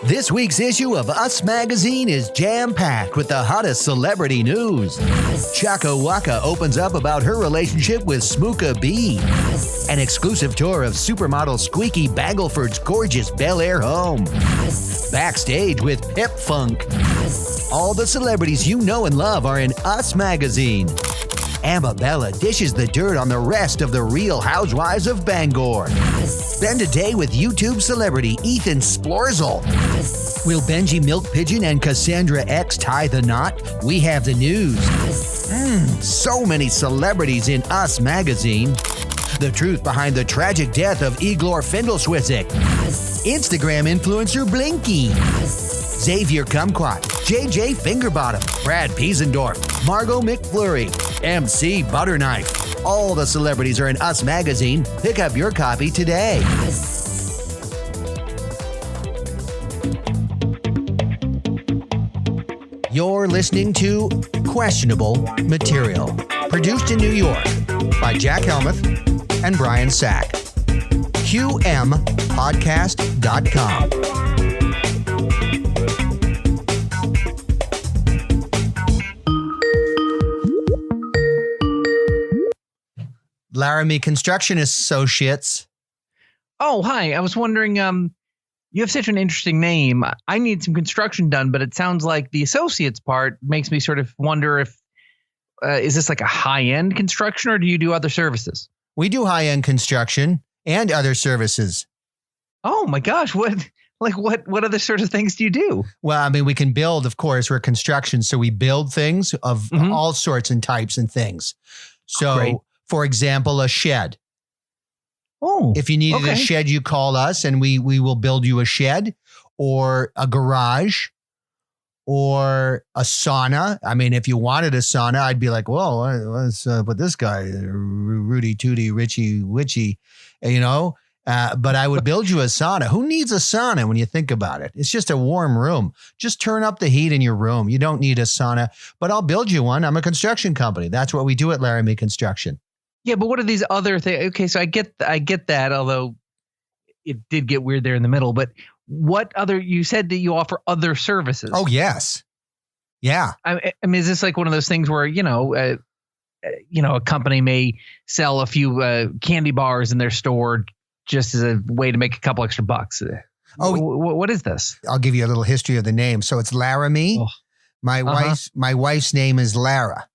This week's issue of Us Magazine is jam-packed with the hottest celebrity news. Chaka Waka opens up about her relationship with Smooka B. An exclusive tour of supermodel Squeaky Bagelford's gorgeous Bel Air home. Backstage with Hip Funk. All the celebrities you know and love are in Us Magazine. Amabella dishes the dirt on the rest of the Real Housewives of Bangor. Spend a day with YouTube celebrity Ethan Splorzl. Will Benji Milk Pigeon and Cassandra X tie the knot? We have the news. So many celebrities in Us Magazine. The truth behind the tragic death of Igor Findleswitzik. Instagram influencer Blinky. Xavier Kumquat, JJ Fingerbottom, Brad Piesendorf, Margot McFlurry, MC Butterknife. All the celebrities are in Us Magazine. Pick up your copy today. You're listening to Questionable Material, produced in New York by Jack Helmuth and Brian Sack. QMpodcast.com. Lara-Me Construction Associates. Oh, hi. I was wondering, you have such an interesting name. I need some construction done, but it sounds like the associates part makes me sort of wonder if, is this like a high-end construction or do you do other services? We do high-end construction and other services. Oh my gosh. What other sort of things do you do? Well, I mean, we can build, of course, we're construction. So we build things of all sorts and types and things. So, great. For example, a shed. Oh, if you needed a shed, you call us and we will build you a shed or a garage or a sauna. I mean, if you wanted a sauna, I'd be like, well, let's put this guy, Rudy Tooty, Richie Witchy, but I would build you a sauna. Who needs a sauna when you think about it? It's just a warm room. Just turn up the heat in your room. You don't need a sauna, but I'll build you one. I'm a construction company. That's what we do at Lara-Me Construction. Yeah, but what are these other things? Okay, so I get that, although it did get weird there in the middle. But what other? You said that you offer other services. Oh yes, yeah. I mean, is this like one of those things where a company may sell a few candy bars in their store just as a way to make a couple extra bucks? Oh, what is this? I'll give you a little history of the name. So it's Lara-Me. Oh. My wife's name is Lara.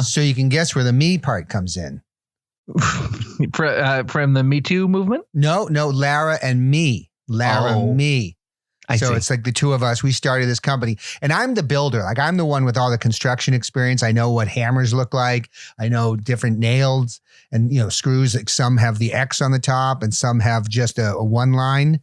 So you can guess where the me part comes in. From the Me Too movement? No, Lara and me. Lara-Me. So it's like the two of us, we started this company and I'm the builder. Like I'm the one with all the construction experience. I know what hammers look like. I know different nails and, screws. Like some have the X on the top and some have just a one line.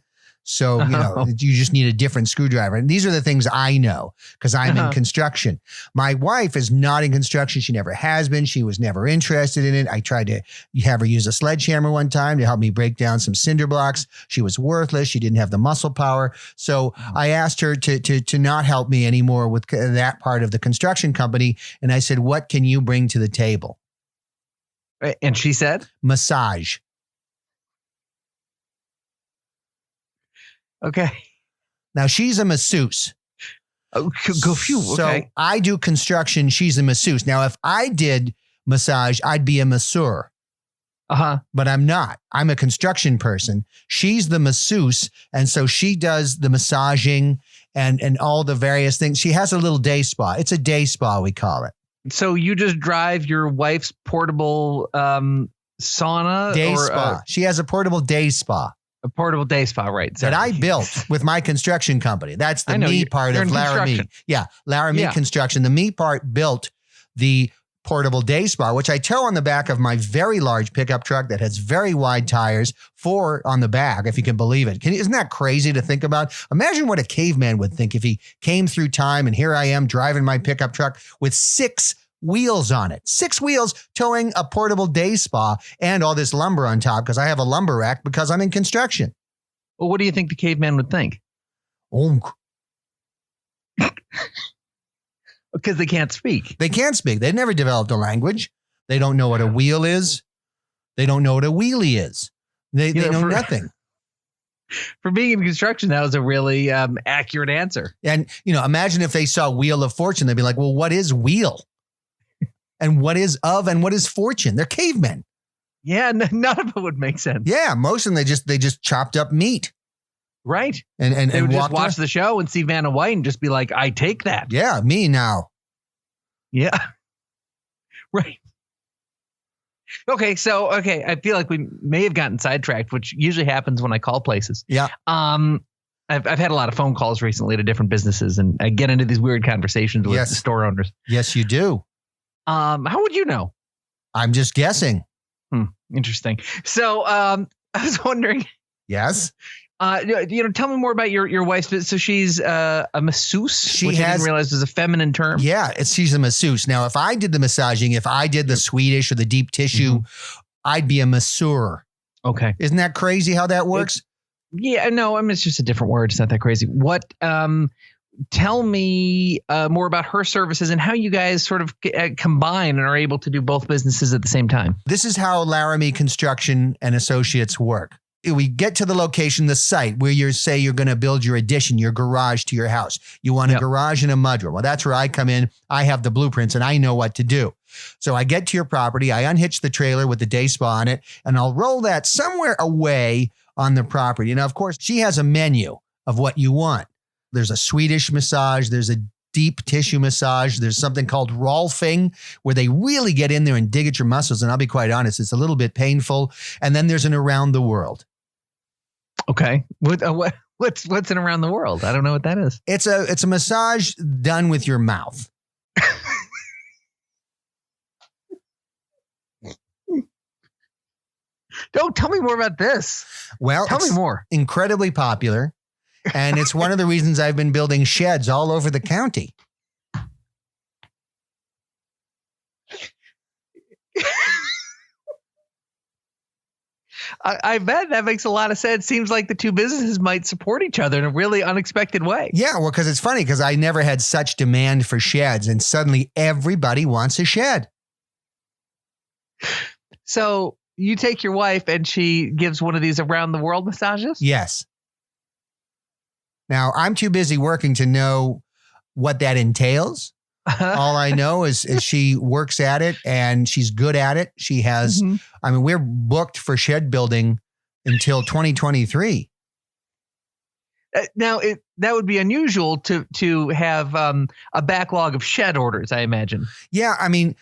So, you just need a different screwdriver. And these are the things I know because I'm in construction. My wife is not in construction. She never has been. She was never interested in it. I tried to have her use a sledgehammer one time to help me break down some cinder blocks. She was worthless. She didn't have the muscle power. So I asked her to not help me anymore with that part of the construction company. And I said, what can you bring to the table? And she said? Massage. Okay. Now she's a masseuse. Oh, go phew. Okay. So I do construction. She's a masseuse. Now, if I did massage, I'd be a masseur. But I'm not. I'm a construction person. She's the masseuse. And so she does the massaging and all the various things. She has a little day spa. It's a day spa, we call it. So you just drive your wife's portable sauna? Day spa. She has a portable day spa. A portable day spa, right? Sorry. That I built with my construction company. That's the me part of Lara-Me. Yeah, Lara-Me Construction. The me part built the portable day spa, which I tow on the back of my very large pickup truck that has very wide tires, 4 on the back, if you can believe it. Isn't that crazy to think about? Imagine what a caveman would think if he came through time and here I am driving my pickup truck with 6 wheels on it. 6 wheels towing a portable day spa and all this lumber on top because I have a lumber rack because I'm in construction. Well, what do you think the caveman would think? Because they can't speak. They can't speak. They've never developed a language. They don't know what a wheel is. They don't know what a wheelie is. They know nothing. For being in construction, that was a really accurate answer. And, imagine if they saw Wheel of Fortune, they'd be like, well, what is wheel? And what is of and what is fortune? They're cavemen. Yeah, none of it would make sense. Yeah, most of them, they just chopped up meat. Right. And they would just watch the the show and see Vanna White and just be like, I take that. Yeah, me now. Yeah. Right. Okay, I feel like we may have gotten sidetracked, which usually happens when I call places. Yeah. I've had a lot of phone calls recently to different businesses, and I get into these weird conversations with the store owners. Yes, you do. How would you know? I'm just guessing. Interesting. So I was wondering. Yes. Tell me more about your wife. So she's a masseuse, which I didn't realize was a feminine term. Yeah, she's a masseuse. Now, if I did the massaging, if I did the Swedish or the deep tissue, I'd be a masseur. Okay. Isn't that crazy how that works? It's just a different word. It's not that crazy. What? Tell me more about her services and how you guys sort of combine and are able to do both businesses at the same time. This is how Lara-Me Construction and Associates work. We get to the location, the site where you're going to build your addition, your garage to your house. You want a garage and a mudroom. Well, that's where I come in. I have the blueprints and I know what to do. So I get to your property. I unhitch the trailer with the day spa on it, and I'll roll that somewhere away on the property. Now, of course, she has a menu of what you want. There's a Swedish massage. There's a deep tissue massage. There's something called Rolfing, where they really get in there and dig at your muscles. And I'll be quite honest, it's a little bit painful. And then there's an around the world. Okay. What's an around the world? I don't know what that is. It's a massage done with your mouth. Don't tell me more about this. Well, tell me more. Incredibly popular. And it's one of the reasons I've been building sheds all over the county. I bet that makes a lot of sense. Seems like the two businesses might support each other in a really unexpected way. Yeah, well, because it's funny because I never had such demand for sheds, and suddenly everybody wants a shed. So you take your wife and she gives one of these around the world massages? Yes. Now, I'm too busy working to know what that entails. All I know is she works at it and she's good at it. She has, we're booked for shed building until 2023. Now, that would be unusual to have a backlog of shed orders, I imagine. Yeah,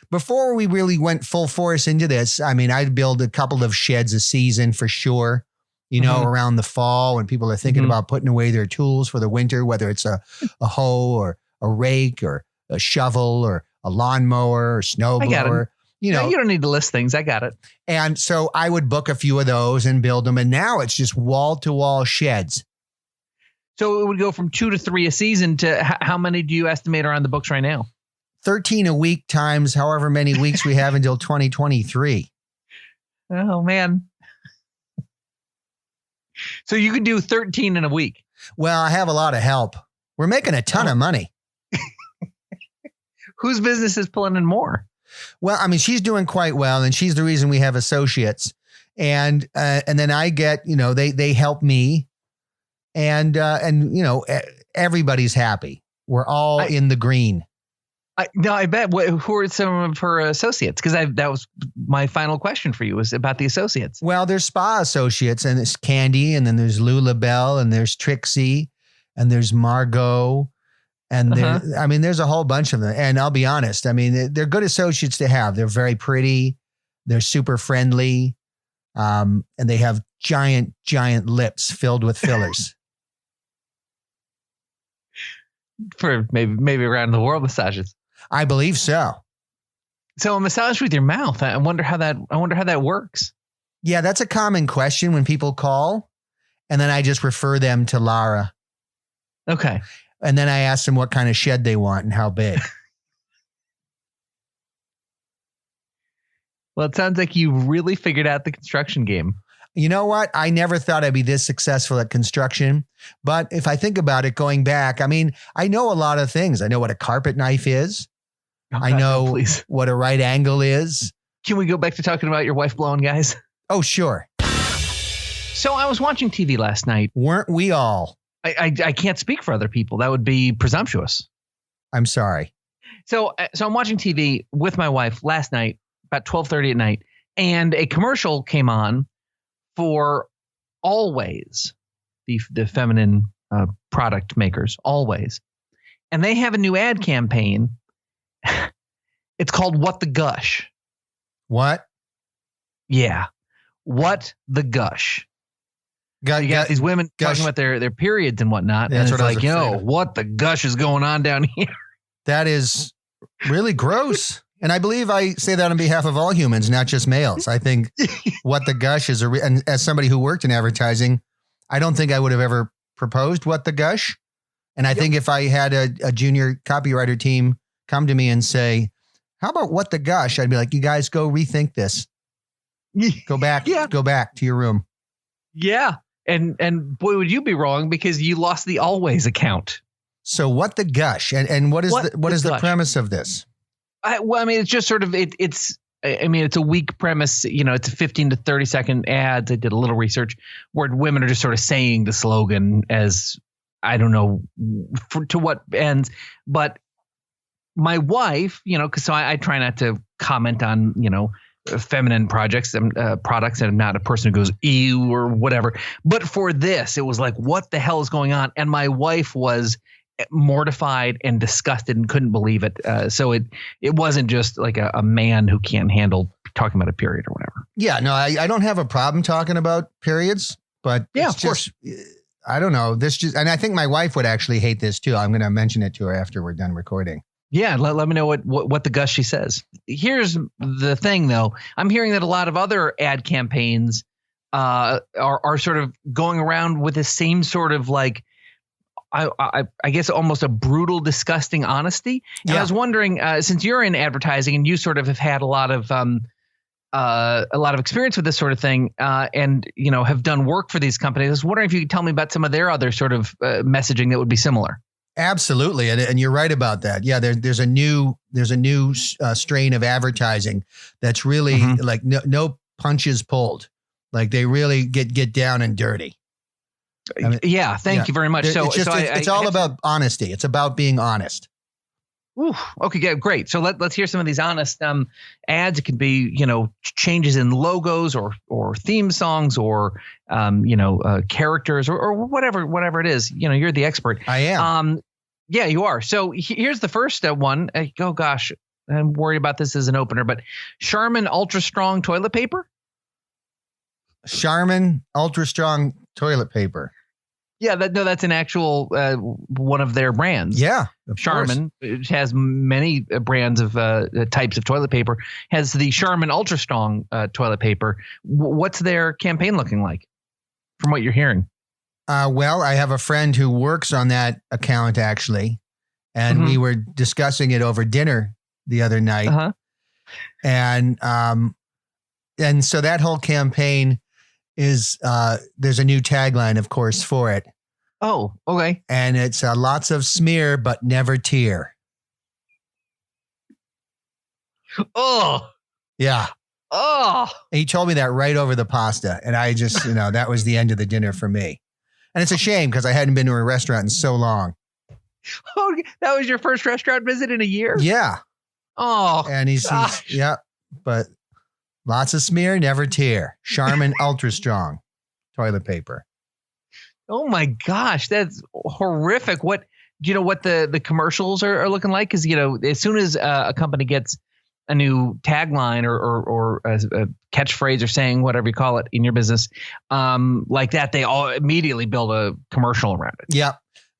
before we really went full force into this, I'd build a couple of sheds a season for sure. Around the fall when people are thinking about putting away their tools for the winter, whether it's a hoe or a rake or a shovel or a lawnmower or snowblower. No, you don't need to list things. I got it. And so I would book a few of those and build them. And now it's just wall to wall sheds. So it would go from 2 to 3 a season to how many do you estimate are on the books right now? 13 a week times however many weeks we have until 2023. Oh, man. So you could do 13 in a week. Well, I have a lot of help. We're making a ton of money. Whose business is pulling in more? Well, she's doing quite well, and she's the reason we have associates. And then I get, they help me, and everybody's happy. We're all in the green. I bet. Who are some of her associates? Because that was my final question for you, was about the associates. Well, there's spa associates, and it's Candy, and then there's Lulabelle, and there's Trixie, and there's Margot, and there's a whole bunch of them. And I'll be honest, they're good associates to have. They're very pretty, they're super friendly, and they have giant lips filled with fillers. For maybe around the world massages. I believe so. So a massage with your mouth. I wonder how that works. Yeah, that's a common question when people call, and then I just refer them to Lara. Okay. And then I ask them what kind of shed they want and how big. Well, it sounds like you really figured out the construction game. You know what? I never thought I'd be this successful at construction. But if I think about it going back, I know a lot of things. I know what a carpet knife is. Oh, I know what a right angle is. Can we go back to talking about your wife blowing guys? Oh, sure. So I was watching TV last night. Weren't we all? I can't speak for other people. That would be presumptuous. I'm sorry. So I'm watching TV with my wife last night, about 12:30 at night, and a commercial came on for Always, the feminine product makers, Always. And they have a new ad campaign. It's called What the Gush. What? Yeah. What the Gush. You got these women talking about their periods and whatnot. Yeah, and it's like, what the gush is going on down here? That is really gross. And I believe I say that on behalf of all humans, not just males. I think what the gush is, and as somebody who worked in advertising, I don't think I would have ever proposed what the gush. And I think if I had a junior copywriter team come to me and say, how about what the gush? I'd be like, you guys go rethink this. Go back to your room. Yeah. And boy, would you be wrong because you lost the Always account. So what the gush and what is the premise of this? It's just sort of it's a weak premise. It's a 15 to 30 second ads. I did a little research where women are just sort of saying the slogan as I don't know to what ends. But my wife, because I try not to comment on feminine products, and I'm not a person who goes ew or whatever. But for this, it was like, what the hell is going on? And my wife was mortified and disgusted and couldn't believe it. So it wasn't just like a man who can't handle talking about a period or whatever. Yeah, no, I don't have a problem talking about periods, but yeah, of course. I don't know. And I think my wife would actually hate this too. I'm going to mention it to her after we're done recording. Yeah, let me know what the gush she says. Here's the thing, though. I'm hearing that a lot of other ad campaigns are sort of going around with the same sort of like, I guess almost a brutal, disgusting honesty. And I was wondering, since you're in advertising and you sort of have had a lot of experience with this sort of thing, and have done work for these companies, I was wondering if you could tell me about some of their other sort of messaging that would be similar. Absolutely. And you're right about that. Yeah. There's a new strain of advertising that's really like no punches pulled. Like they really get down and dirty. I mean, thank you very much. It's all about honesty. It's about being honest. Ooh, okay, great. So let's hear some of these honest ads. It could be, changes in logos or theme songs or, characters or whatever it is. You're the expert. I am. Yeah, you are. So here's the first one. Oh, gosh, I'm worried about this as an opener, but Charmin Ultra Strong toilet paper. Charmin Ultra Strong toilet paper. Yeah, that's an actual one of their brands. Yeah, Charmin, which has many brands of types of toilet paper, has the Charmin Ultra Strong toilet paper. What's their campaign looking like from what you're hearing? Well, I have a friend who works on that account actually, and we were discussing it over dinner the other night. And so that whole campaign is there's a new tagline, of course, for it. Oh, okay. And it's lots of smear, but never tear. Oh, yeah. Oh, he told me that right over the pasta. And I just, that was the end of the dinner for me. And it's a shame because I hadn't been to a restaurant in so long. Oh, that was your first restaurant visit in a year? Yeah. Oh, and he's yeah, but lots of smear, never tear. Charmin Ultra Strong toilet paper. Oh my gosh, that's horrific. What the commercials are looking like? Because as soon as a company gets a new tagline or a catchphrase or saying whatever you call it in your business, like that, they all immediately build a commercial around it. Yeah.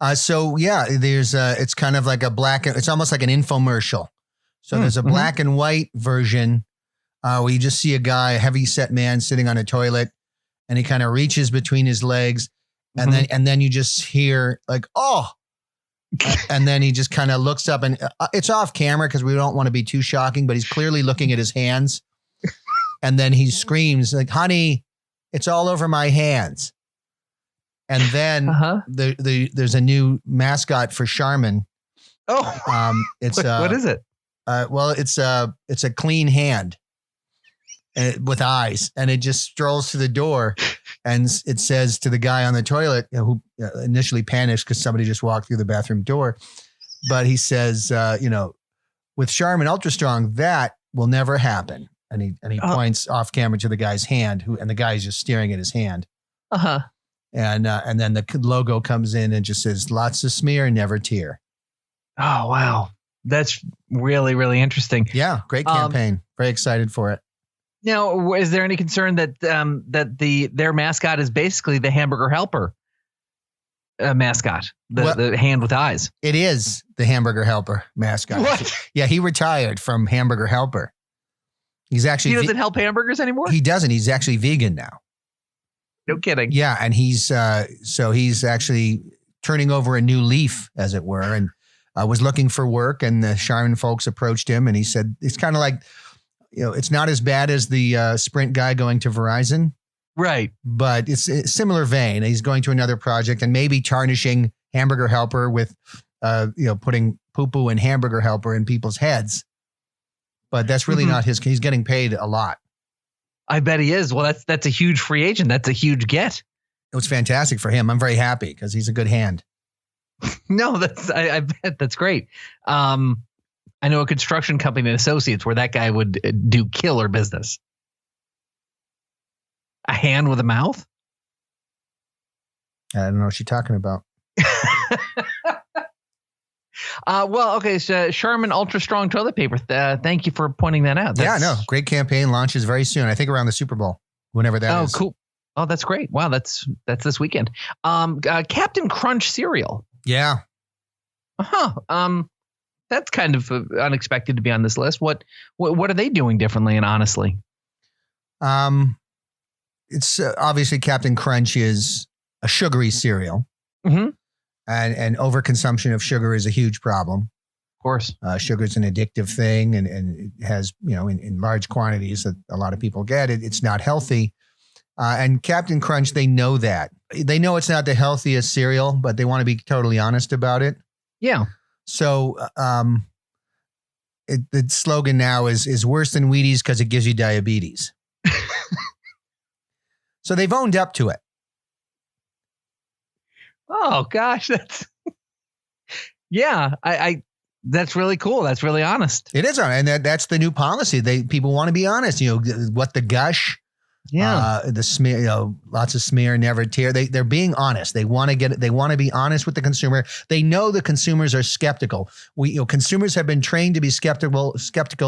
There's it's kind of like it's almost like an infomercial. So there's a black and white version where you just see a guy, a heavy set man sitting on a toilet, and he kind of reaches between his legs, and then you just hear like, oh, and then he just kind of looks up, and it's off camera because we don't want to be too shocking, but he's clearly looking at his hands, and then he screams like, "Honey, it's all over my hands." And then there's a new mascot for Charmin. Oh, it's what is it? Well, it's a clean hand with eyes, and it just strolls to the door, And it says to the guy on the toilet, who initially panics because somebody just walked through the bathroom door. But he says, with Charmin Ultra Strong, that will never happen. And he points off camera to the guy's hand, and the guy's just staring at his hand. Uh-huh. And then the logo comes in and just says, lots of smear, never tear. Oh, wow. That's really, really interesting. Yeah. Great campaign. Very excited for it. Now, is there any concern that their mascot is basically the Hamburger Helper mascot, the hand with eyes? It is the Hamburger Helper mascot. What? Yeah, he retired from Hamburger Helper. He's actually he doesn't help hamburgers anymore? He doesn't. He's actually vegan now. No kidding. Yeah, and he's actually turning over a new leaf, as it were, and was looking for work, and the Charmin folks approached him, and he said it's kind of like, it's not as bad as the Sprint guy going to Verizon. Right. But it's a similar vein. He's going to another project and maybe tarnishing Hamburger Helper with, putting poo-poo and Hamburger Helper in people's heads. But that's really not his. He's getting paid a lot. I bet he is. Well, that's a huge free agent. That's a huge get. It was fantastic for him. I'm very happy because he's a good hand. No, I bet that's great. I know a construction company and associates where that guy would do killer business. A hand with a mouth? I don't know what you're talking about. Well, okay. So Charmin Ultra Strong Toilet Paper. Thank you for pointing that out. Great campaign. Launches very soon. I think around the Super Bowl, whenever that is. Oh, cool. Oh, that's great. Wow. That's this weekend. Captain Crunch cereal. Yeah. That's kind of unexpected to be on this list. What are they doing differently and honestly? It's obviously Captain Crunch is a sugary cereal. Mm-hmm. And overconsumption of sugar is a huge problem. Of course. Sugar is an addictive thing, and it has, in large quantities that a lot of people get it. It's not healthy. And Captain Crunch, they know that. They know it's not the healthiest cereal, but they want to be totally honest about it. Yeah. So the slogan now is worse than Wheaties because it gives you diabetes. So they've owned up to it. Oh gosh, that's I that's really cool. That's really honest. It is, and that's the new policy. People want to be honest. What the gush. Yeah. The smear, lots of smear, never tear. They're being honest. They want to get it. They want to be honest with the consumer. They know the consumers are skeptical. Consumers have been trained to be skeptical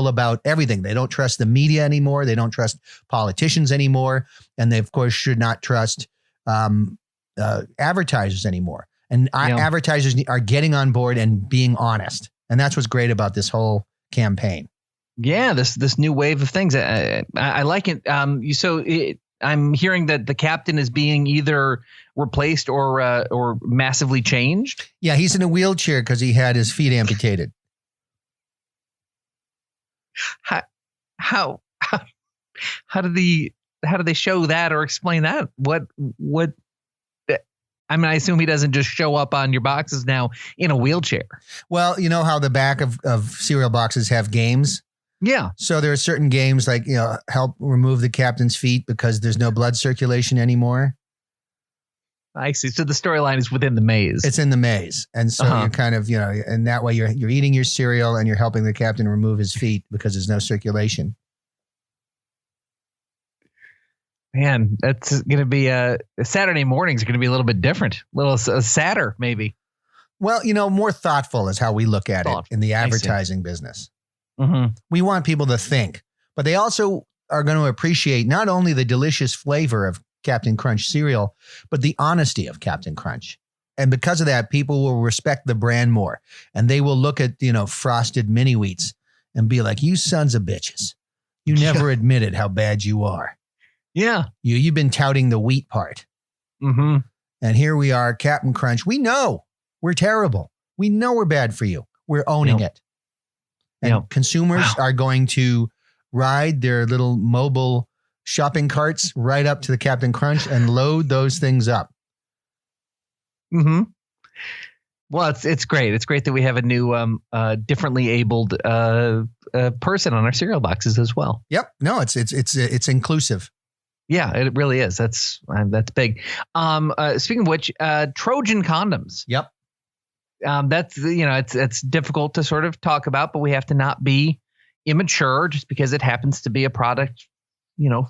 about everything. They don't trust the media anymore. They don't trust politicians anymore. And they, of course, should not trust advertisers anymore. And advertisers are getting on board and being honest. And that's what's great about this whole campaign. Yeah, this new wave of things. I like it. I'm hearing that the captain is being either replaced or massively changed. Yeah, he's in a wheelchair because he had his feet amputated. How do they show that or explain that? What? I mean, I assume he doesn't just show up on your boxes now in a wheelchair. Well, you know how the back of cereal boxes have games? Yeah. So there are certain games like, help remove the captain's feet because there's no blood circulation anymore. I see. So the storyline is within the maze. It's in the maze. And so you're kind of, and that way you're eating your cereal and you're helping the captain remove his feet because there's no circulation. Man, that's going to be Saturday mornings are going to be a little bit different, a little sadder maybe. Well, more thoughtful is how we look at it in the advertising business. Mm-hmm. We want people to think, but they also are going to appreciate not only the delicious flavor of Captain Crunch cereal, but the honesty of Captain Crunch. And because of that, people will respect the brand more. And they will look at, frosted mini wheats and be like, you sons of bitches. You never admitted how bad you are. Yeah. You've been touting the wheat part. Mm-hmm. And here we are, Captain Crunch. We know we're terrible. We know we're bad for you. We're owning it. And consumers are going to ride their little mobile shopping carts right up to the Captain Crunch and load those things up. Mm-hmm. Well, it's great. It's great that we have a new differently abled person on our cereal boxes as well. Yep. No, it's inclusive. Yeah, it really is. That's big. Speaking of which, Trojan condoms. Yep. That's, it's difficult to sort of talk about, but we have to not be immature just because it happens to be a product,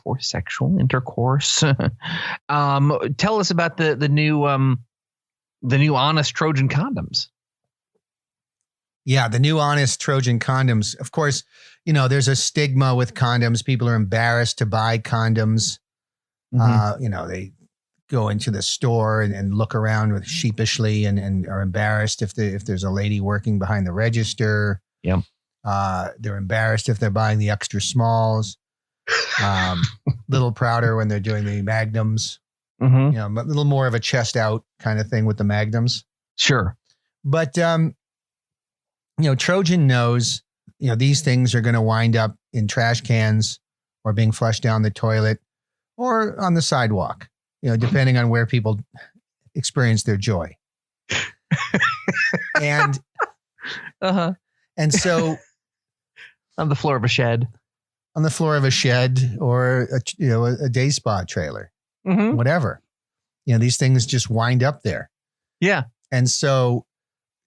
for sexual intercourse. Tell us about the new Honest Trojan condoms. Yeah, the new Honest Trojan condoms. Of course, there's a stigma with condoms. People are embarrassed to buy condoms. They go into the store and look around with sheepishly and are embarrassed if there's a lady working behind the register. Yeah. They're embarrassed if they're buying the extra smalls. Little prouder when they're doing the magnums. Mm-hmm. A little more of a chest out kind of thing with the magnums. Sure. But, Trojan knows, these things are going to wind up in trash cans or being flushed down the toilet or on the sidewalk, depending on where people experience their joy. And, and so on the floor of a shed. On the floor of a shed or a day spa trailer, whatever. These things just wind up there. Yeah. And so,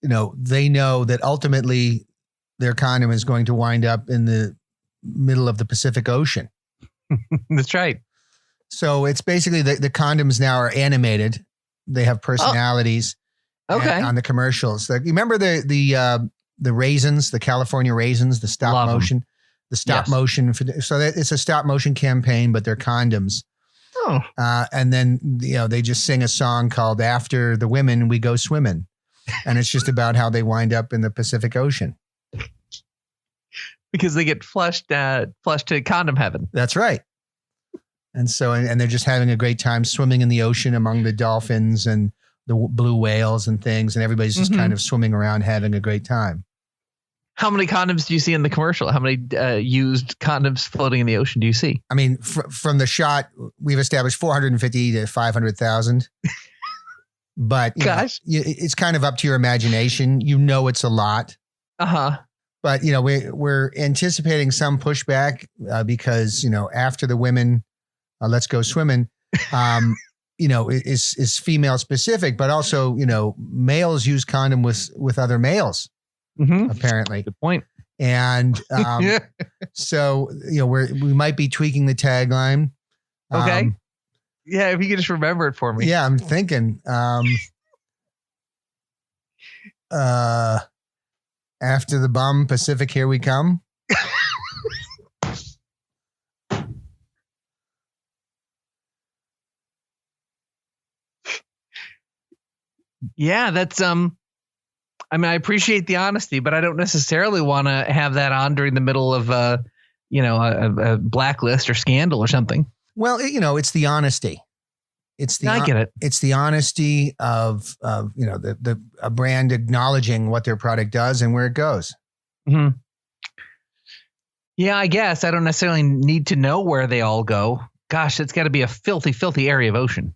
they know that ultimately their condom is going to wind up in the middle of the Pacific Ocean. That's right. So it's basically the condoms now are animated. They have personalities. Okay. On the commercials. Like, you remember the raisins, the California raisins, the stop motion. The stop motion. So it's a stop motion campaign, but they're condoms. Oh. And then, they just sing a song called After the Women, We Go Swimming. And it's just about how they wind up in the Pacific Ocean. Because they get flushed to condom heaven. That's right. And so, and they're just having a great time swimming in the ocean among the dolphins and the blue whales and things. And everybody's just kind of swimming around having a great time. How many condoms do you see in the commercial? How many used condoms floating in the ocean do you see? I mean, from the shot, we've established 450 to 500,000. But gosh, it's kind of up to your imagination. It's a lot. But we're anticipating some pushback because after the women, let's go swimming. Is female specific, but also males use condom with other males. Apparently. Good point. And so, we might be tweaking the tagline. Okay. Yeah, if you could just remember it for me. Yeah, I'm thinking. After the bum, Pacific, here we come. Yeah, that's I appreciate the honesty, but I don't necessarily want to have that on during the middle of a blacklist or scandal or something. Well, it's the honesty. I get it. It's the honesty of a brand acknowledging what their product does and where it goes. Mm-hmm. Yeah, I guess I don't necessarily need to know where they all go. Gosh, it's got to be a filthy, filthy area of ocean.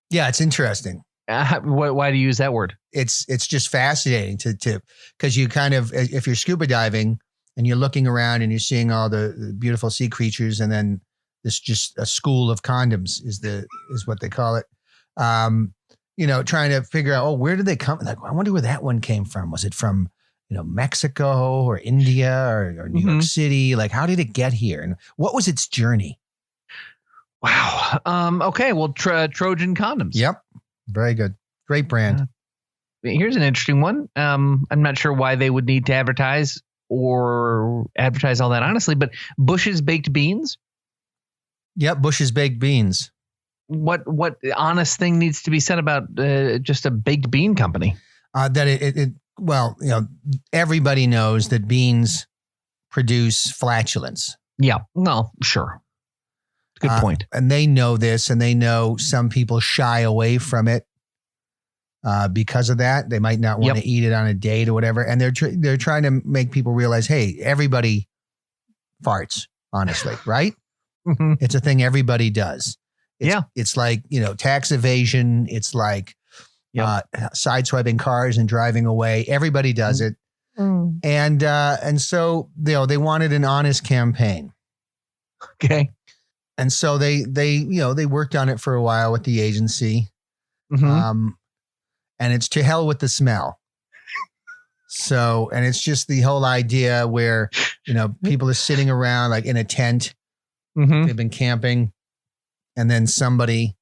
Yeah, it's interesting. Why do you use that word? It's just fascinating to because you kind of, if you're scuba diving and you're looking around and you're seeing all the beautiful sea creatures, and then this just a school of condoms is what they call it. Trying to figure out, where did they come? Like, I wonder where that one came from. Was it from Mexico or India or New York City? Like, how did it get here? And what was its journey? Wow. Okay. Well, Trojan condoms. Yep. Very good. Great brand. Here's an interesting one. I'm not sure why they would need to advertise all that honestly, but Bush's Baked Beans. Yep. Bush's Baked Beans. What honest thing needs to be said about just a baked bean company? That everybody knows that beans produce flatulence. Yeah. No, sure. Good point. And they know this, and they know some people shy away from it because of that. They might not want to eat it on a date or whatever. And they're trying to make people realize, hey, everybody farts, honestly, right? Mm-hmm. It's a thing everybody does. It's like, tax evasion. It's like sideswiping cars and driving away. Everybody does it. Mm. And so, they wanted an honest campaign. Okay. And so they worked on it for a while with the agency. Mm-hmm. And it's to hell with the smell. So, and it's just the whole idea where, people are sitting around like in a tent. Mm-hmm. They've been camping, and then somebody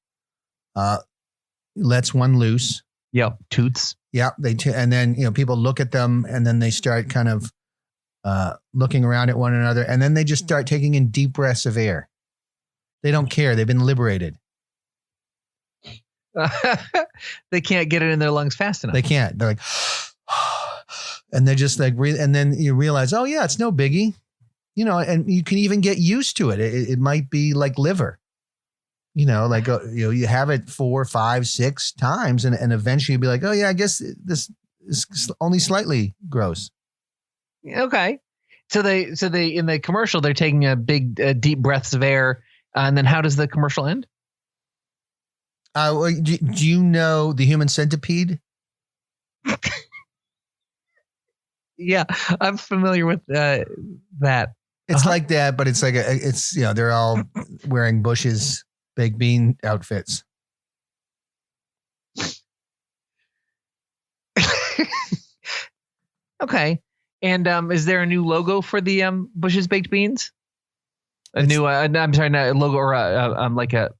lets one loose. Yep. Toots. Yep. And then, people look at them, and then they start kind of looking around at one another, and then they just start taking in deep breaths of air. They don't care. They've been liberated. They can't get it in their lungs fast enough. They can't. They're like, and they're just like, and then you realize, oh yeah, it's no biggie, and you can even get used to it. It might be like liver, you have it 4, 5, 6 times, and eventually you'll be like, oh yeah, I guess this is only slightly gross. Okay. So they in the commercial, they're taking a big deep breaths of air. And then how does the commercial end? Do you know the human centipede? Yeah, I'm familiar with that. It's like that, but it's like they're all wearing Bush's baked bean outfits. Okay. And is there a new logo for the Bush's baked beans? I'm sorry, not a logo or like a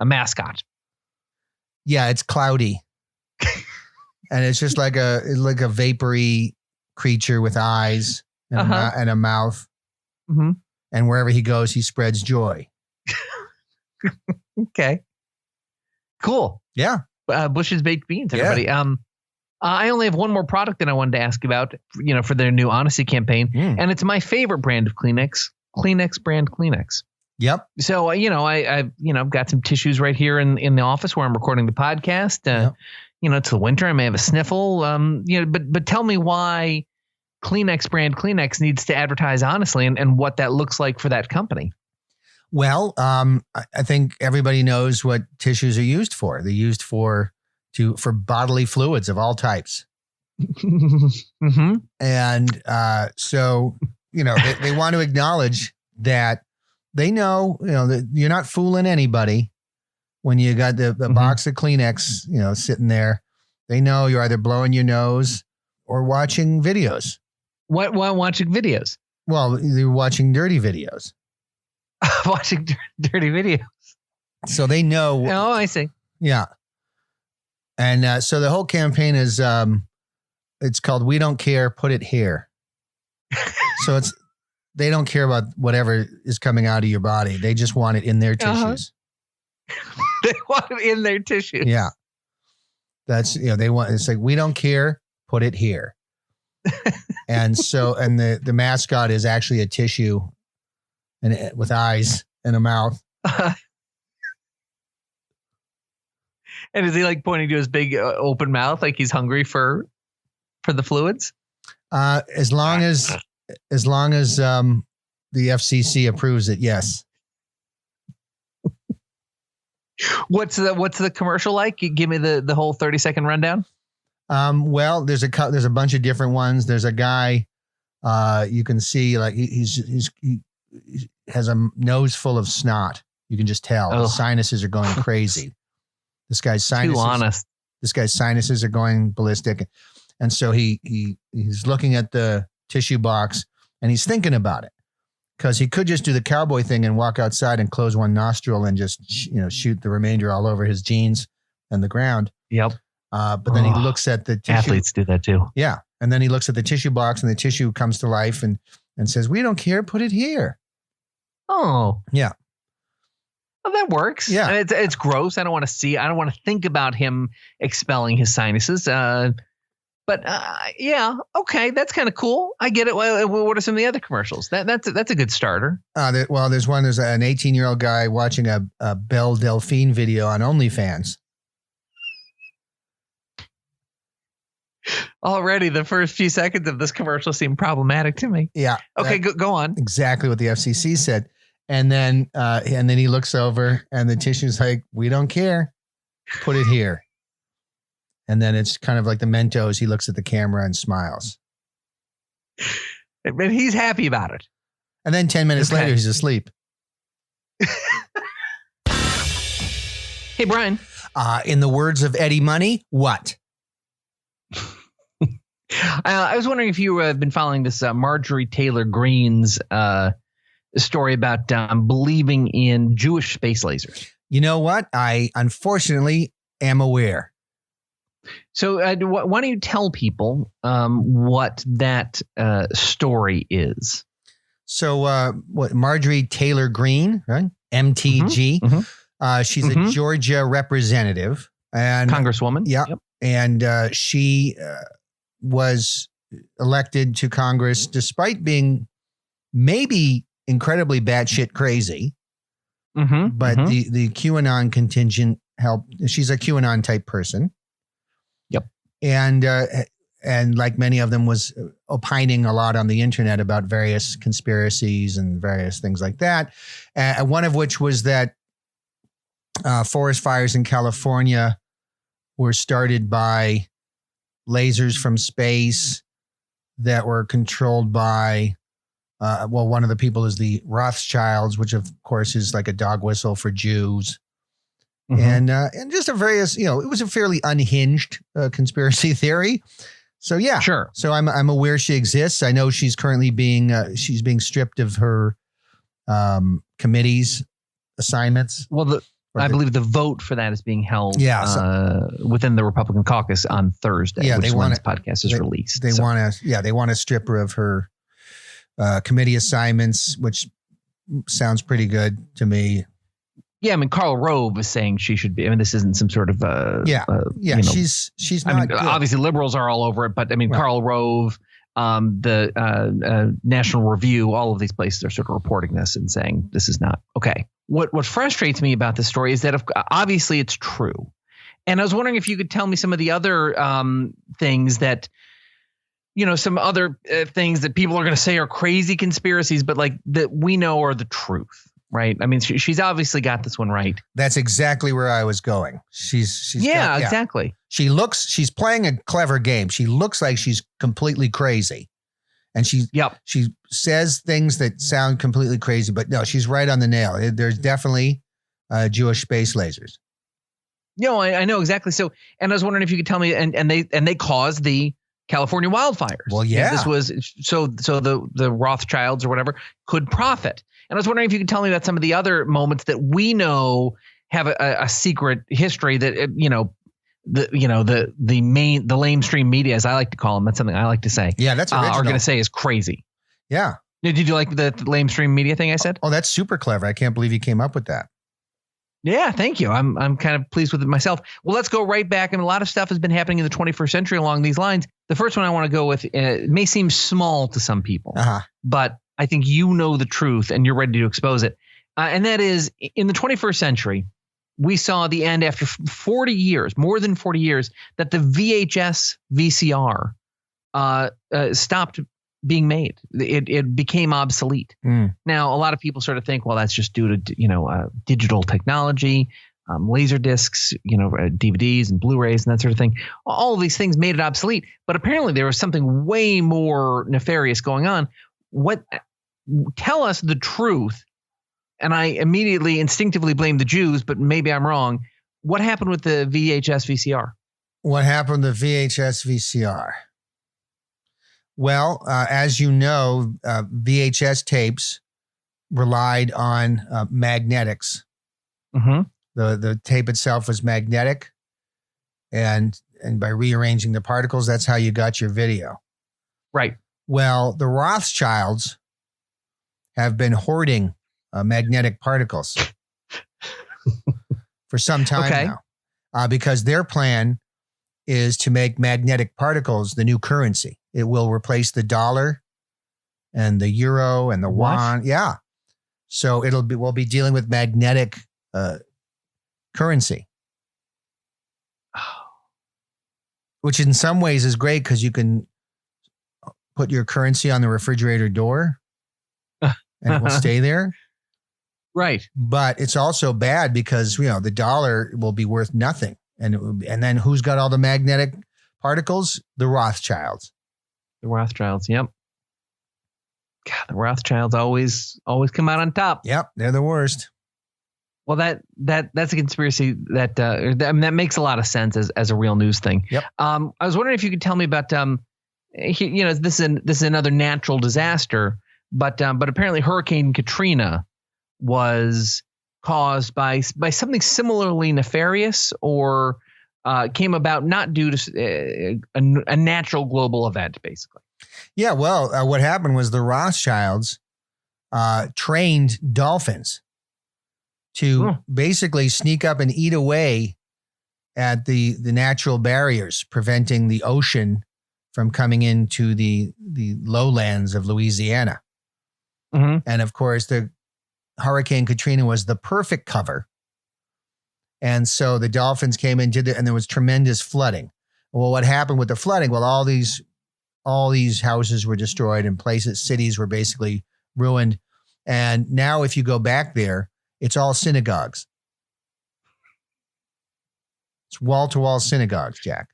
mascot. Yeah, it's cloudy, and it's just like a vapory creature with eyes and a mouth. Mm-hmm. And wherever he goes, he spreads joy. Okay, cool. Yeah, Bush's baked beans, everybody. Yeah. I only have one more product that I wanted to ask about, for their new Honesty campaign, and it's my favorite brand of Kleenex. Kleenex brand Kleenex. Yep. So, I've got some tissues right here in the office where I'm recording the podcast. It's the winter. I may have a sniffle. But tell me why Kleenex brand Kleenex needs to advertise honestly and what that looks like for that company. Well, I think everybody knows what tissues are used for. They're used for bodily fluids of all types. Mm-hmm. And so, they want to acknowledge that they know, that you're not fooling anybody when you got the box of Kleenex, sitting there. They know you're either blowing your nose or watching videos. What watching videos? Well, you're watching dirty videos. Watching dirty videos. So they know. Oh, I see. Yeah. And so the whole campaign is, it's called "We Don't Care, Put It Here." So they don't care about whatever is coming out of your body. They just want it in their tissues. They want it in their tissues. Yeah. That's, they want, it's like, we don't care, put it here. And so, and the mascot is actually a tissue and with eyes and a mouth. And is he like pointing to his big open mouth like he's hungry for the fluids? As long as the FCC approves it, yes. What's the commercial like? Give me the whole 30-second rundown. Well, there's a bunch of different ones. There's a guy you can see like he has a nose full of snot. You can just tell. His sinuses are going crazy. This guy's sinuses. Too honest. This guy's sinuses are going ballistic, and so he's looking at the tissue box and he's thinking about it because he could just do the cowboy thing and walk outside and close one nostril and just shoot the remainder all over his jeans and the ground. Yep. But then he looks at the tissue. Athletes do that too. Yeah, and then he looks at the tissue box and the tissue comes to life and says, "We don't care. Put it here." Oh. Yeah. Well, that works. Yeah. And it's gross. I don't want to think about him expelling his sinuses. But yeah, okay, that's kind of cool. I get it. What are some of the other commercials? That's a good starter. There's an 18-year-old guy watching a Belle Delphine video on OnlyFans. Already, the first few seconds of this commercial seem problematic to me. Yeah. Okay, go on. Exactly what the FCC said. And then he looks over and the tissue's like, "We don't care. Put it here." And then it's kind of like the Mentos. He looks at the camera and smiles. But he's happy about it. And then 10 minutes later, he's asleep. Hey, Brian. In the words of Eddie Money, what? I was wondering if you have been following this Marjorie Taylor Greene's story about believing in Jewish space lasers. You know what? I unfortunately am aware. So why don't you tell people what that story is? So what Marjorie Taylor Greene, right? MTG. Mm-hmm. She's a Georgia representative and Congresswoman. Yeah. Yep. And she was elected to Congress despite being maybe incredibly batshit crazy. But the QAnon contingent helped. She's a QAnon type person. Yep. And like many of them was opining a lot on the internet about various conspiracies and various things like that. One of which was that forest fires in California were started by lasers from space that were controlled by, one of the people is the Rothschilds, which of course is like a dog whistle for Jews. And just a various, it was a fairly unhinged conspiracy theory. So yeah, sure. So I'm aware she exists. I know she's currently being stripped of her committee's assignments. Well, I believe the vote for that is being held within the Republican caucus on Thursday. Yeah, which is when this podcast is released. They want to strip her of her committee assignments, which sounds pretty good to me. Yeah, I mean, Karl Rove is saying she should be. I mean, this isn't some sort of she's not. I mean, obviously liberals are all over it, but I mean, right. Karl Rove, the National Review, all of these places are sort of reporting this and saying this is not okay. What frustrates me about this story is that obviously it's true, and I was wondering if you could tell me some of the other things that. Some other things that people are going to say are crazy conspiracies, but like that we know are the truth. Right. I mean, she's obviously got this one right. She exactly where I was going. Exactly. She's playing a clever game. She looks like she's completely crazy. And she says things that sound completely crazy, but no, she's right on the nail. There's definitely Jewish space lasers. I know exactly. So, and I was wondering if you could tell me, and they caused the California wildfires. Well, yeah. This was so the Rothschilds or whatever could profit. And I was wondering if you could tell me about some of the other moments that we know have a secret history that the lamestream media, as I like to call them, that's something I like to say. Yeah, that's original. Are going to say is crazy. Yeah. Did you like the lamestream media thing I said? Oh, that's super clever. I can't believe you came up with that. Yeah, thank you. I'm kind of pleased with it myself. Well, let's go right back. I mean, a lot of stuff has been happening in the 21st century along these lines. The first one I want to go with may seem small to some people, but I think the truth and you're ready to expose it. And that is, in the 21st century, we saw the end after 40 years, more than 40 years, that the VHS VCR stopped being made. It became obsolete. Now, a lot of people sort of think, well, that's just due to digital technology, laser discs, DVDs and Blu-rays and that sort of thing. All of these things made it obsolete. But apparently there was something way more nefarious going on. Tell us the truth. And I immediately instinctively blame the Jews, but maybe I'm wrong. What happened with the VHS VCR? What happened to VHS VCR? Well, as you know, VHS tapes relied on magnetics. The tape itself was magnetic, and by rearranging the particles, that's how you got your video. Right. Well, the Rothschilds have been hoarding magnetic particles for some time now, because their plan is to make magnetic particles the new currency. It will replace the dollar and the euro and the yuan. Yeah. So we'll be dealing with magnetic currency, which in some ways is great because you can put your currency on the refrigerator door and it will stay there. Right. But it's also bad because, the dollar will be worth nothing. And then who's got all the magnetic particles? The Rothschilds. The Rothschilds. Yep. God, the Rothschilds always come out on top. Yep. They're the worst. Well, that's a conspiracy that makes a lot of sense as a real news thing. Yep. I was wondering if you could tell me about this is another natural disaster, but apparently Hurricane Katrina was caused by something similarly nefarious, or came about not due to a natural global event, basically. Yeah. Well, what happened was the Rothschilds trained dolphins to basically sneak up and eat away at the natural barriers, preventing the ocean from coming into the lowlands of Louisiana. Mm-hmm. And of course, the Hurricane Katrina was the perfect cover. And so the dolphins came in, and there was tremendous flooding. Well, what happened with the flooding? Well, all these houses were destroyed, and cities were basically ruined. And now if you go back there, it's all synagogues. It's wall-to-wall synagogues, Jack.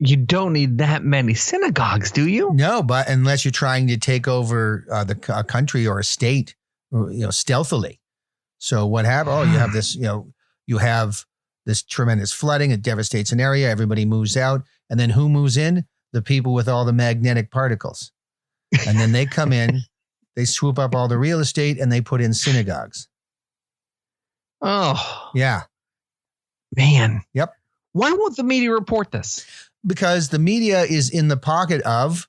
You don't need that many synagogues, do you? No, but unless you're trying to take over a country or a state, stealthily. So what happened? Oh, you have this, you have this tremendous flooding. It devastates an area. Everybody moves out. And then who moves in? The people with all the magnetic particles. And then they come in, they swoop up all the real estate, and they put in synagogues. Oh. Yeah. Man. Yep. Why won't the media report this? Because the media is in the pocket of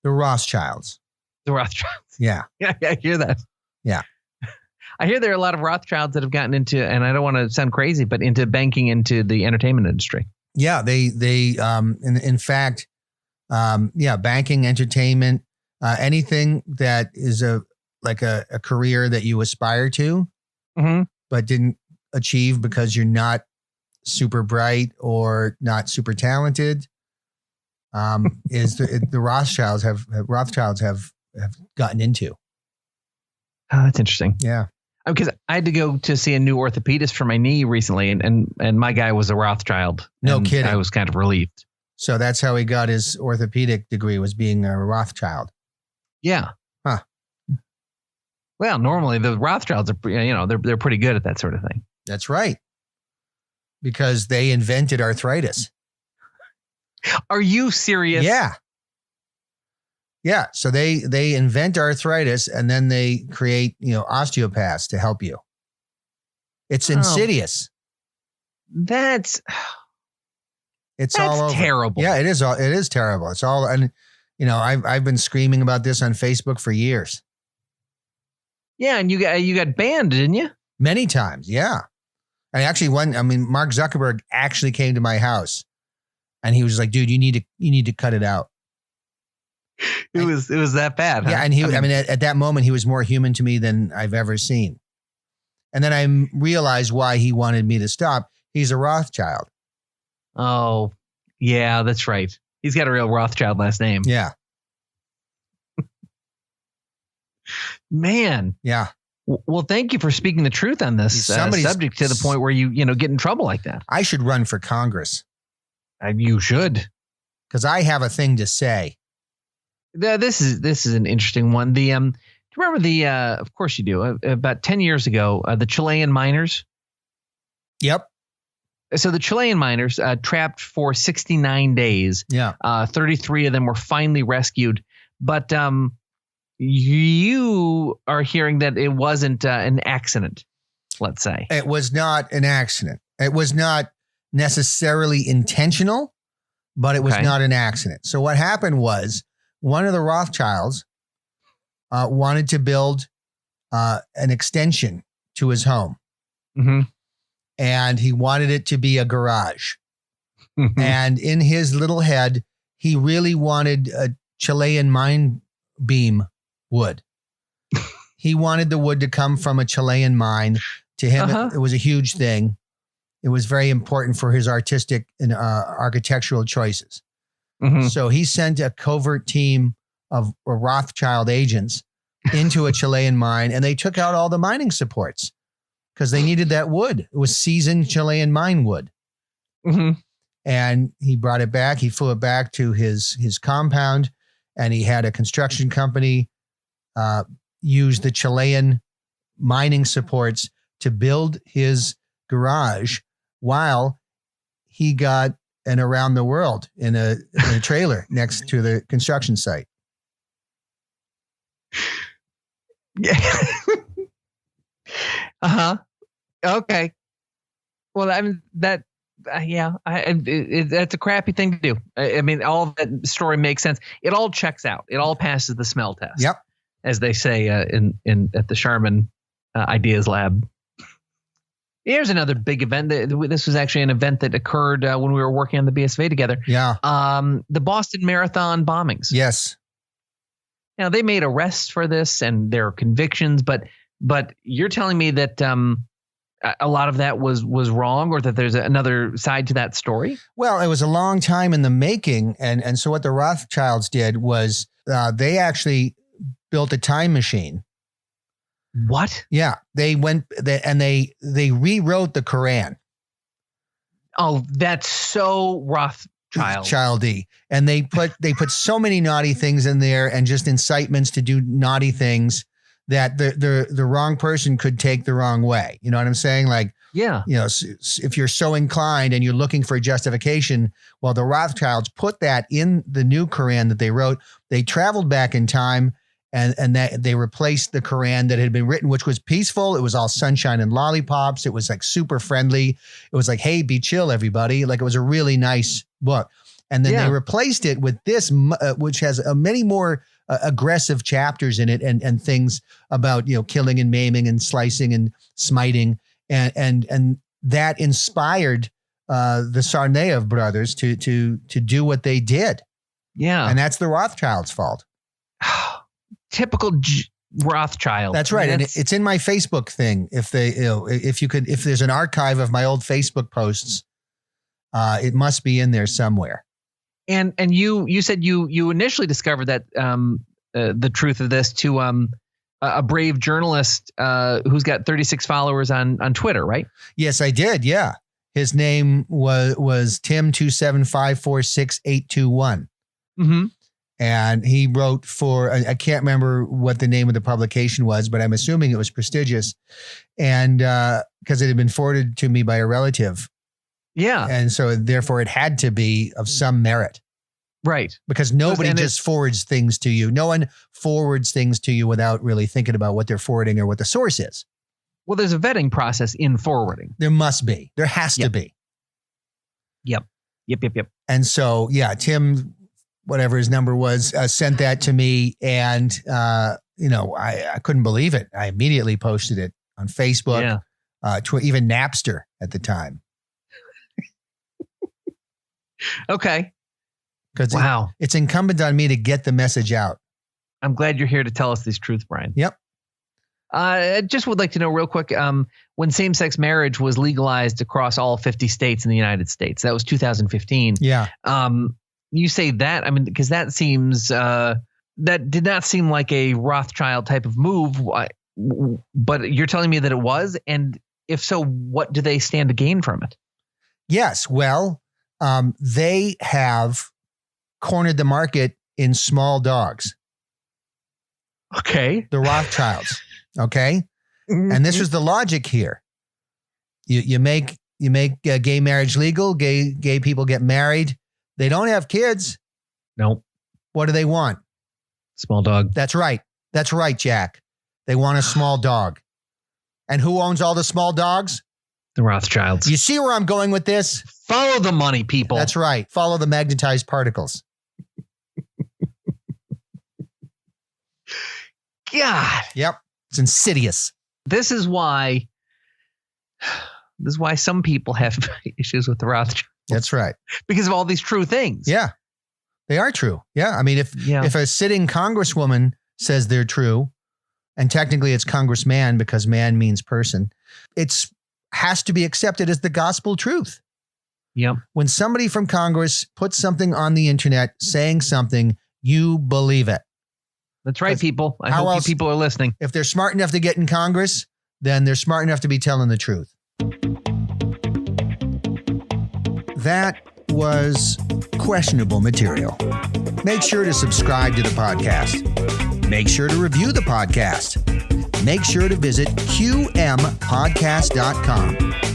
the Rothschilds. The Rothschilds. Yeah. Yeah, I hear that. Yeah. I hear there are a lot of Rothschilds that have gotten into, and I don't want to sound crazy, but into banking into the entertainment industry. Yeah, they in fact, banking, entertainment, anything that is a career that you aspire to, but didn't achieve because you're not super bright or not super talented, is the Rothschilds have gotten into. Oh, that's interesting. Yeah. Because I had to go to see a new orthopedist for my knee recently, and my guy was a Rothschild. No kidding. I was kind of relieved. So that's how he got his orthopedic degree, was being a Rothschild. Yeah. Huh. Well, normally the Rothschilds are, they're pretty good at that sort of thing. That's right. Because they invented arthritis. Are you serious? Yeah. Yeah. So they invent arthritis, and then they create, osteopaths to help you. It's insidious. That's all over. Terrible. Yeah, it is. It is terrible. It's all, and I've been screaming about this on Facebook for years. Yeah, and you got banned, didn't you? Many times. Yeah. And actually Mark Zuckerberg actually came to my house, and he was like, dude, you need to cut it out. It was that bad. Huh? Yeah. And at that moment, he was more human to me than I've ever seen. And then I realized why he wanted me to stop. He's a Rothschild. Oh, yeah, that's right. He's got a real Rothschild last name. Yeah. Man. Yeah. Well, thank you for speaking the truth on this subject to the point where you get in trouble like that. I should run for Congress. You should. Because I have a thing to say. This is an interesting one. Do you remember of course you do, about 10 years ago, the Chilean miners? Yep. So the Chilean miners trapped for 69 days. Yeah. 33 of them were finally rescued. But you are hearing that it wasn't an accident, let's say. It was not an accident. It was not necessarily intentional, but it was not an accident. So what happened was one of the Rothschilds wanted to build an extension to his home. Mm-hmm. And he wanted it to be a garage. And in his little head, he really wanted a Chilean mine beam wood. He wanted the wood to come from a Chilean mine. To him, it was a huge thing. It was very important for his artistic and architectural choices. Mm-hmm. So he sent a covert team of Rothschild agents into a Chilean mine, and they took out all the mining supports because they needed that wood. It was seasoned Chilean mine wood. Mm-hmm. And he brought it back. He flew it back to his compound, and he had a construction company used the Chilean mining supports to build his garage while he got an around the world in a trailer next to the construction site. Yeah. Okay. Well, I mean that's a crappy thing to do. I mean, all of that story makes sense. It all checks out. It all passes the smell test. Yep. As they say in at the Charmin Ideas Lab. Here's another big event. This was actually an event that occurred when we were working on the BSV together. Yeah. The Boston Marathon bombings. Yes. Now they made arrests for this and there are convictions, but you're telling me that a lot of that was wrong, or that there's another side to that story? Well, it was a long time in the making, and so what the Rothschilds did was they actually built a time machine. What? Yeah, they went and they rewrote the Quran. Oh, that's so Rothschild-y. And they put so many naughty things in there and just incitements to do naughty things that the wrong person could take the wrong way. You know what I'm saying? Like, yeah, you know, if you're so inclined and you're looking for a justification, well, the Rothschilds put that in the new Quran that they wrote. They traveled back in time. And that they replaced the Quran that had been written, which was peaceful. It was all sunshine and lollipops. It was like super friendly. It was like, hey, be chill, everybody. Like, it was a really nice book. And then they replaced it with this, which has many more aggressive chapters in it and things about, you know, killing and maiming and slicing and smiting. And that inspired the Tsarnaev brothers to do what they did. Yeah. And that's the Rothschilds' fault. Typical Rothschild. That's right. And it's in my Facebook thing. If there's an archive of my old Facebook posts, it must be in there somewhere. And you said you initially discovered that the truth of this to a brave journalist who's got 36 followers on Twitter, right? Yes, I did. Yeah. His name was Tim275468821. Mm-hmm. And he wrote for, I can't remember what the name of the publication was, but I'm assuming it was prestigious. And because it had been forwarded to me by a relative. Yeah. And so therefore it had to be of some merit. Right. Because nobody just forwards things to you. No one forwards things to you without really thinking about what they're forwarding or what the source is. Well, there's a vetting process in forwarding. There must be. There has to be. Yep. And so, yeah, Tim, whatever his number was, sent that to me. And, I couldn't believe it. I immediately posted it on Facebook, even Napster at the time. Okay. Because it's incumbent on me to get the message out. I'm glad you're here to tell us these truths, Brian. Yep. I just would like to know real quick, when same-sex marriage was legalized across all 50 states in the United States, that was 2015. Yeah. You say that, I mean, because that seems, that did not seem like a Rothschild type of move, but you're telling me that it was? And if so, what do they stand to gain from it? Yes. Well, they have cornered the market in small dogs. Okay. The Rothschilds. Okay. And this was the logic here. You make gay marriage legal. Gay people get married. They don't have kids. Nope. What do they want? Small dog. That's right. That's right, Jack. They want a small dog. And who owns all the small dogs? The Rothschilds. You see where I'm going with this? Follow the money, people. That's right. Follow the magnetized particles. God. Yep. It's insidious. This is why some people have issues with the Rothschilds. That's right. Because of all these true things. Yeah. They are true. Yeah. I mean, if a sitting congresswoman says they're true, and technically it's congressman because man means person, it's has to be accepted as the gospel truth. Yep. When somebody from Congress puts something on the internet saying something, you believe it. That's right, people. I hope you people are listening. If they're smart enough to get in Congress, then they're smart enough to be telling the truth. That was questionable material. Make sure to subscribe to the podcast. Make sure to review the podcast. Make sure to visit qmpodcast.com.